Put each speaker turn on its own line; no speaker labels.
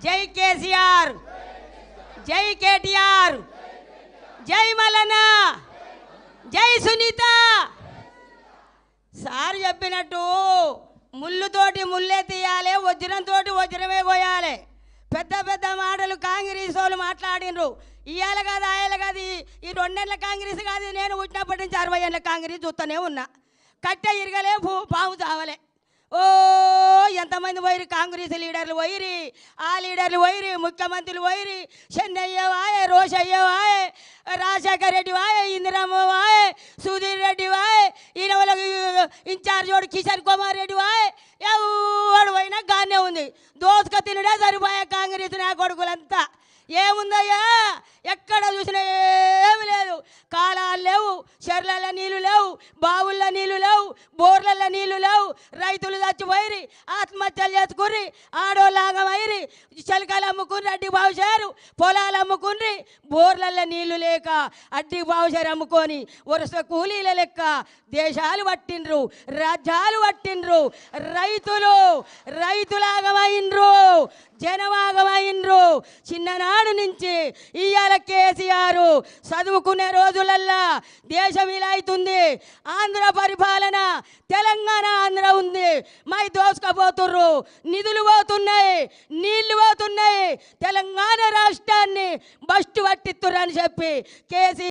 జై కేసీఆర్, జై కేటీఆర్, జై మల్లన్న, జై సునీత. సార్ చెప్పినట్టు ముళ్ళుతోటి ముళ్ళే తీయాలి, వజ్రంతో వజ్రమే కోయాలి. పెద్ద పెద్ద మాటలు కాంగ్రెస్ వాళ్ళు మాట్లాడినరు. ఇవాళ కాదు ఆయన కాదు, ఈ 2 నెలల కాంగ్రెస్ కాదు, నేను పుట్టినప్పటి నుంచి 60 ఏళ్ళ కాంగ్రెస్ చూస్తూనే ఉన్నా. కట్టె ఇరగలే, పాము చావలే. ఓ ఎంతమంది పోయిరి, కాంగ్రెస్ లీడర్లు పోయిరి, ఆ లీడర్లు పోయిరి, ముఖ్యమంత్రులు పోయిరి. చెన్నయ్య వాయే, రోషయ్య వాయే, రాజశేఖర్ రెడ్డి వాయే, ఇందిరమ్మ వాయే, సుధీర్ రెడ్డి వాయే, ఈయన వాళ్ళకి ఇన్ఛార్జ్ వాడు కిషన్ కుమార్ రెడ్డి వాయే. ఎవడు పోయినా గానే ఉంది. దోసుక తినడే సరిపోయా కాంగ్రెస్ నా కొడుకులంతా. ఏముందయ్యా, ఎక్కడ చూసినా ఏమి లేదు. కాలాలు లేవు, చెర్లలో నీళ్ళు లేవు, బావుల్లో నీళ్ళు లేవు, బోర్లలో నీళ్ళు లేవు. రైతులు చచ్చిపోయి ఆత్మహత్యలు చేసుకుర్రి, ఆడోళ్ళాగమైరి, చిలకలు అమ్ముకుని అడ్డి బావుశారు, పొలాలు అమ్ముకుని, బోర్లలో నీళ్లు లేక అడ్డి బావుశారు అమ్ముకొని వరుస కూలీల లెక్క దేశాలు పట్టిండ్రు, రాజ్యాలు పట్టిండ్రు. రైతులాగమైండ్రు, జనమాగమైండ్రు. చిన్ననాడు నుంచి ఇవాళ కేసీఆర్ చదువుకునే రోజులల్లా దేశం ఇలా అవుతుంది. ఆంధ్ర పరిపాలన, తెలంగాణ ఆంధ్ర ఉంది. మై దోసుకపోతుర్రు, నిధులు పోతున్నాయి, నీళ్లు పోతున్నాయి. తెలంగాణ రాష్ట్రాన్ని బస్టు పట్టిస్తుర్రు అని చెప్పి కేసీ